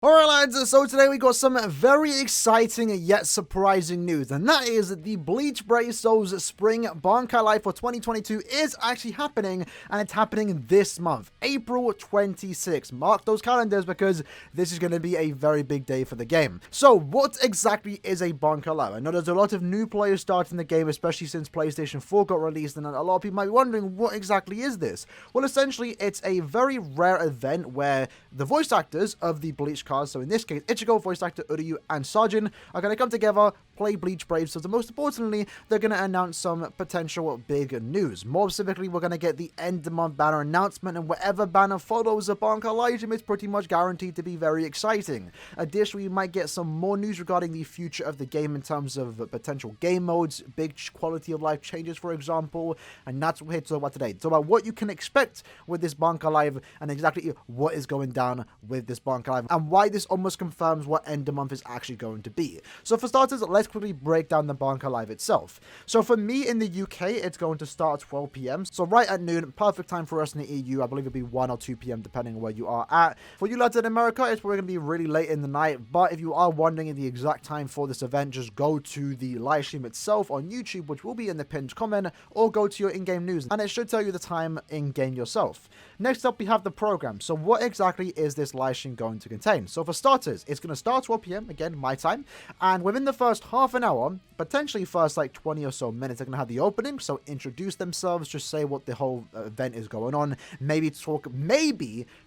Alright lads, so today we got some very exciting yet surprising news, and that is that the Bleach Brave Souls Spring Bankai Live for 2022 is actually happening, and it's happening this month, April 26th. Mark those calendars because this is going to be a very big day for the game. So what exactly is a Bankai Live? I know there's a lot of new players starting the game, especially since PlayStation 4 got released, and a lot of people might be wondering, what exactly is this? Well, essentially, it's a very rare event where the voice actors of the Bleach cards, so in this case, Ichigo, voice actor Uryu, and Sajin, are going to come together, play Bleach Brave Souls, and most importantly, they're going to announce some potential big news. More specifically, we're going to get the end of month banner announcement, and whatever banner follows the Bankai Live is pretty much guaranteed to be very exciting. Additionally, we might get some more news regarding the future of the game in terms of potential game modes, big quality of life changes, for example, and that's what we're here to talk about today. Talk about what you can expect with this Bankai Live, and exactly what is going down with this Bankai Live, and why this almost confirms what end of month is actually going to be. So for starters, let's quickly break down the Bankai Live itself. So for me in the UK, it's going to start at 12 PM. So right at noon, perfect time for us in the EU. I believe it'll be 1 or 2 PM depending on where you are at. For you lads in America, it's probably going to be really late in the night, but if you are wondering the exact time for this event, just go to the live stream itself on YouTube, which will be in the pinned comment, or go to your in-game news, and it should tell you the time in-game yourself. Next up, we have the program. So what exactly is this live stream going to contain? So for starters, it's going to start 12 PM, again, my time, and within the first half an hour, potentially first like 20 or so minutes, they're going to have the opening, so introduce themselves, just say what the whole event is going on, maybe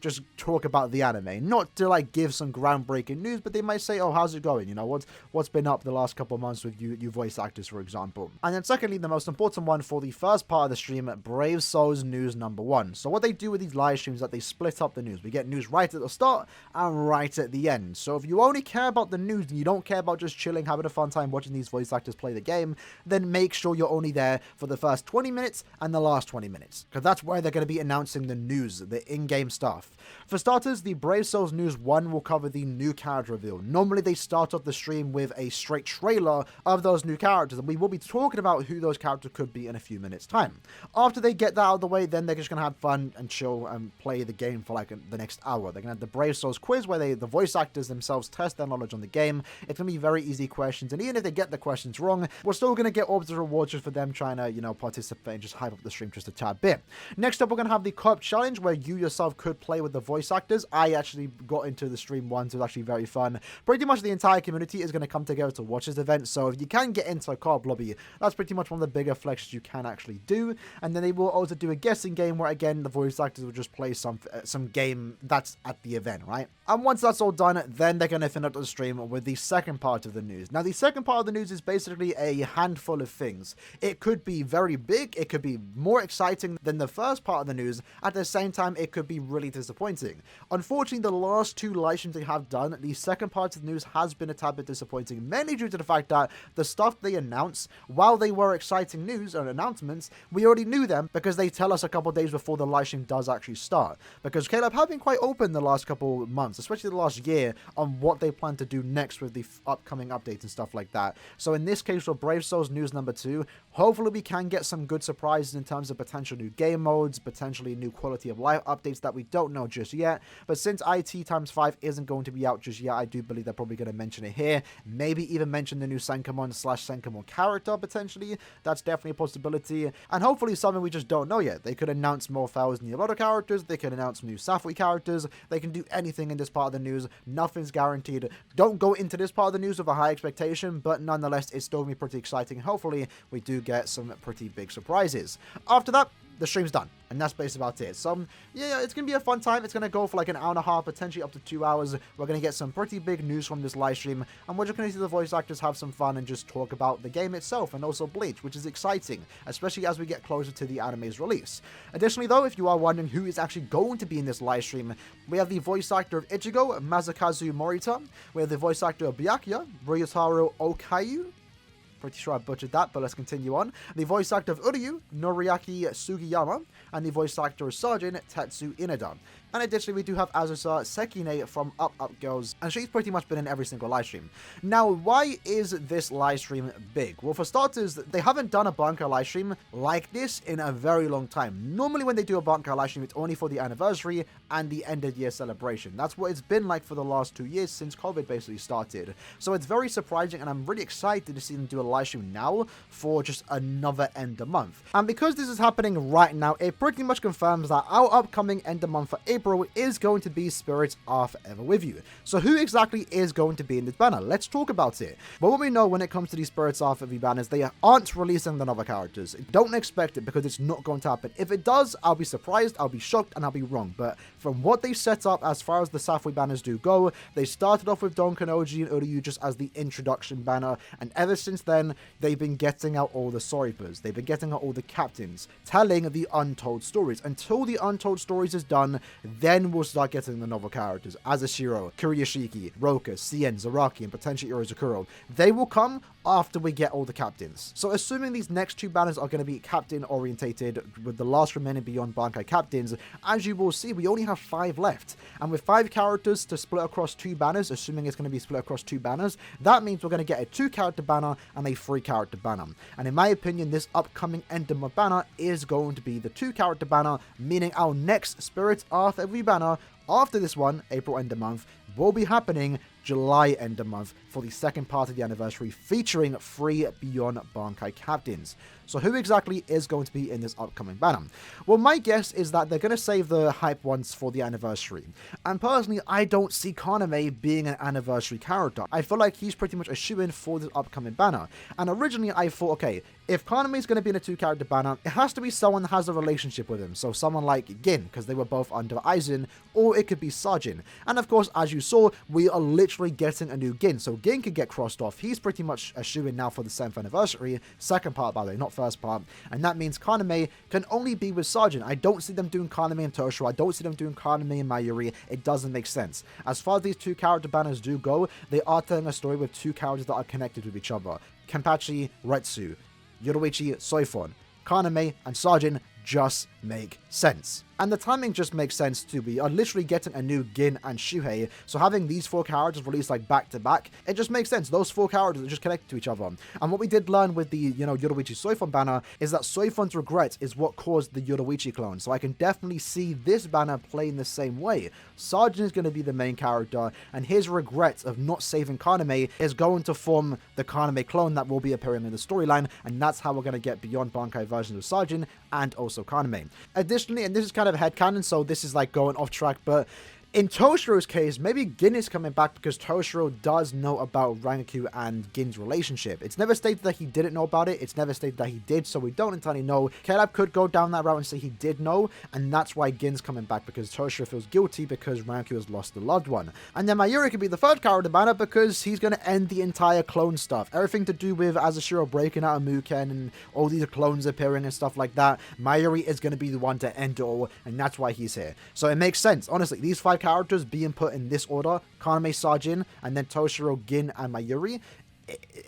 just talk about the anime, not to like give some groundbreaking news, but they might say, oh, how's it going, you know, what's been up the last couple of months with you voice actors, for example. And then secondly, the most important one for the first part of the stream, Brave Souls news number 1. So what they do with these live streams is that they split up the news. We get news right at the start and right at the end. So if you only care about the news and you don't care about just chilling, having a fun time watching these voice actors play the game, then make sure you're only there for the first 20 minutes and the last 20 minutes, because that's where they're going to be announcing the news, the in-game stuff. For starters, the Brave Souls News 1 will cover the new character reveal. Normally they start off the stream with a straight trailer of those new characters, and we will be talking about who those characters could be in a few minutes time. After they get that out of the way, then they're just going to have fun and chill and play the game for like the next hour. They're going to have the Brave Souls quiz where the voice actors themselves test their knowledge on the game. It's going to be very easy questions, and even if they get the questions wrong, we're still going to get orbs of rewards just for them trying to, you know, participate and just hype up the stream just a tad bit. Next up, we're going to have the co-op challenge where you yourself could play with the voice actors. I actually got into the stream once. It was actually very fun. Pretty much the entire community is going to come together to watch this event, so if you can get into a co-op lobby, that's pretty much one of the bigger flexes you can actually do. And then they will also do a guessing game where, again, the voice actors will just play some game that's at the event, right? And once that's all done, then they're going to finish up the stream with the second part of the news. Now, the second part of the news is basically a handful of things. It could be very big, it could be more exciting than the first part of the news. At the same time, it could be really disappointing. Unfortunately, the last two live streams they have done, the second part of the news has been a tad bit disappointing, mainly due to the fact that the stuff they announced, while they were exciting news and announcements, we already knew them because they tell us a couple days before the live stream does actually start. Because Caleb have been quite open the last couple months, especially the last year, on what they plan to do next with the upcoming updates and stuff like that. So in this case, for Brave Souls news number 2, hopefully we can get some good surprises in terms of potential new game modes, potentially new quality of life updates that we don't know just yet. But since IT times 5 isn't going to be out just yet, I do believe they're probably going to mention it here. Maybe even mention the new Senkamon/Senkamon character potentially. That's definitely a possibility. And hopefully something we just don't know yet. They could announce more Thousand Year Loader characters. They could announce new Safui characters. They can do anything in this part of the news. Nothing's guaranteed. Don't go into this part of the news with a high expectation, but nonetheless, it's still going to be pretty exciting. Hopefully, we do get some pretty big surprises. After that, the stream's done, and that's basically about it. So, yeah, it's going to be a fun time. It's going to go for like an hour and a half, potentially up to 2 hours. We're going to get some pretty big news from this live stream, and we're just going to see the voice actors have some fun and just talk about the game itself, and also Bleach, which is exciting, especially as we get closer to the anime's release. Additionally, though, if you are wondering who is actually going to be in this live stream, we have the voice actor of Ichigo, Masakazu Morita. We have the voice actor of Byakuya, Ryotaro Okayu. Pretty sure I butchered that, but let's continue on. The voice actor of Uryu, Noriaki Sugiyama, and the voice actor of Sajin, Tetsu Inada. And additionally, we do have Azusa Sekine from Up Up Girls, and she's pretty much been in every single live stream. Now, why is this live stream big? Well, for starters, they haven't done a Bankai live stream like this in a very long time. Normally, when they do a Bankai live stream, it's only for the anniversary and the end of year celebration. That's what it's been like for the last 2 years since COVID basically started. So it's very surprising, and I'm really excited to see them do a live stream now for just another end of month. And because this is happening right now, it pretty much confirms that our upcoming end of month for April is going to be Spirits Are Forever With You. So who exactly is going to be in this banner? Let's talk about it. But what we know when it comes to these Spirits Are Forever banners, they aren't releasing the novel characters. Don't expect it because it's not going to happen. If it does, I'll be surprised, I'll be shocked, and I'll be wrong. But from what they set up as far as the Safui banners do go, they started off with Don Kanoji and Uryu just as the introduction banner, and ever since then, they've been getting out all the Soripers, they've been getting out all the captains, telling the untold stories. Until the untold stories is done, then we'll start getting the novel characters, Azashiro, Kuryoshiki, Roka, Sien, Zaraki, and potentially Urozakuro. They will come after we get all the captains. So assuming these next two banners are going to be captain orientated with the last remaining Beyond Bankai captains, as you will see, we only have 5 left. And with 5 characters to split across 2 banners, assuming it's going to be split across 2 banners, that means we're going to get a 2-character banner and a 3-character banner. And in my opinion, this upcoming end of month banner is going to be the 2-character banner, meaning our next Spirits Are Forever banner after this one, April end of month, will be happening July end of month for the second part of the anniversary, featuring 3 Beyond Bankai captains. So who exactly is going to be in this upcoming banner? Well, my guess is that they're going to save the hype ones for the anniversary. And personally, I don't see Kaname being an anniversary character. I feel like he's pretty much a shoo-in for this upcoming banner. And originally I thought, okay, if Kaname is going to be in a 2-character banner, it has to be someone that has a relationship with him. So someone like Gin, because they were both under Aizen, or it could be Sajin. And of course, as you saw, we are literally getting a new Gin. So Gin could get crossed off. He's pretty much a shoo-in now for the 7th anniversary. Second part, by the way, not first part. And that means Kaname can only be with Sajin. I don't see them doing Kaname and Toshiro. I don't see them doing Kaname and Mayuri. It doesn't make sense. As far as these 2-character banners do go, they are telling a story with 2 characters that are connected with each other. Kenpachi, Retsu, Yoruichi, Soifon, Kaname, and Sajin just make sense. And the timing just makes sense too. We are literally getting a new Gin and Shuhei, so having these 4 characters released like back to back, it just makes sense. Those 4 characters are just connected to each other. And what we did learn with the, Yoruichi Soifon banner is that Soifon's regret is what caused the Yoruichi clone. So I can definitely see this banner playing the same way. Sajin is going to be the main character, and his regret of not saving Kaname is going to form the Kaname clone that will be appearing in the storyline, and that's how we're going to get Beyond Bankai versions of Sajin and also Kaname. Additionally, and this is kind of headcanon, so this is like going off track, but in Toshiro's case, maybe Gin is coming back because Toshiro does know about Rangaku and Gin's relationship. It's never stated that he didn't know about it. It's never stated that he did, so we don't entirely know. Caleb could go down that route and say he did know, and that's why Gin's coming back, because Toshiro feels guilty because Rangaku has lost a loved one. And then Mayuri could be the 3rd character banner because he's going to end the entire clone stuff. Everything to do with Azashiro breaking out of Muken and all these clones appearing and stuff like that, Mayuri is going to be the one to end it all, and that's why he's here. So it makes sense. Honestly, these 5 characters being put in this order, Kaname, Sajin, and then Toshiro, Gin, and Mayuri,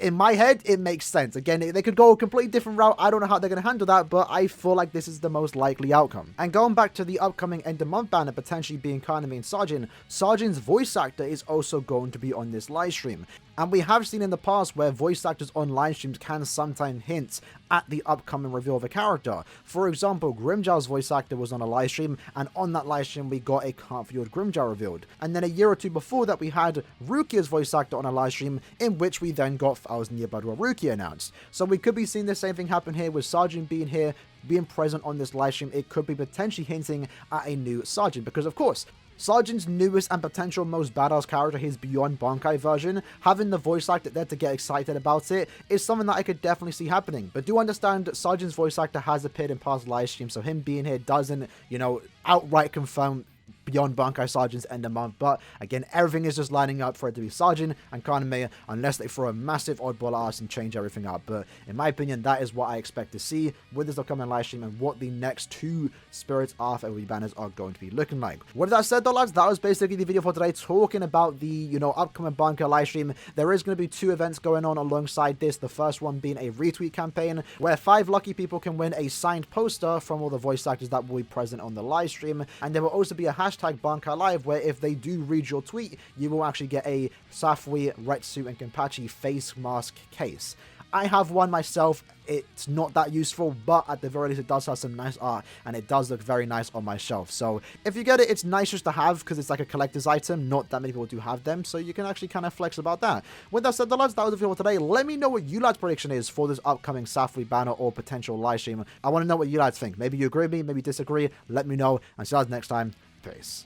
in my head, it makes sense. Again, they could go a completely different route. I don't know how they're going to handle that, but I feel like this is the most likely outcome. And going back to the upcoming end of month banner potentially being Kaname and Sajin, Sajin's voice actor is also going to be on this live stream. And we have seen in the past where voice actors on live streams can sometimes hint at the upcoming reveal of a character. For example, Grimjow's voice actor was on a live stream, and on that live stream we got a Can't-Field Grimjow revealed. And then a year or 2 before that we had Rukia's voice actor on a live stream, in which we then got Thousand Year Blood War Rukia announced. So we could be seeing the same thing happen here with Sajin being here, being present on this live stream. It could be potentially hinting at a new Sajin, because of course, Sajin's newest and potential most badass character, his Beyond Bankai version, having the voice actor there to get excited about it is something that I could definitely see happening. But do understand, Sajin's voice actor has appeared in past live streams, so him being here doesn't, outright confirm Beyond Bankai Sajin's end of month. But again, everything is just lining up for it to be Sajin and Kaname, unless they throw a massive oddball at us and change everything up. But in my opinion, that is what I expect to see with this upcoming live stream and what the next 2 Spirits Are Forever banners are going to be looking like. With that said though, lads, that was basically the video for today, talking about the, upcoming Bankai live stream. There is going to be 2 events going on alongside this. The first one being a retweet campaign where 5 lucky people can win a signed poster from all the voice actors that will be present on the live stream. And there will also be a hashtag hashtag Bankai Live, where if they do read your tweet, you will actually get a Safui, Retsu, and Kenpachi face mask case. I have one myself. It's not that useful, but at the very least it does have some nice art, and it does look very nice on my shelf. So if you get it, it's nice just to have, because it's like a collector's item. Not that many people do have them, so you can actually kind of flex about that. With that said, the lads, that was the video for today. Let me know what you lads' prediction is for this upcoming Safui banner or potential live stream. I want to know what you lads think. Maybe you agree with me, maybe disagree. Let me know, and see you guys next time. Peace.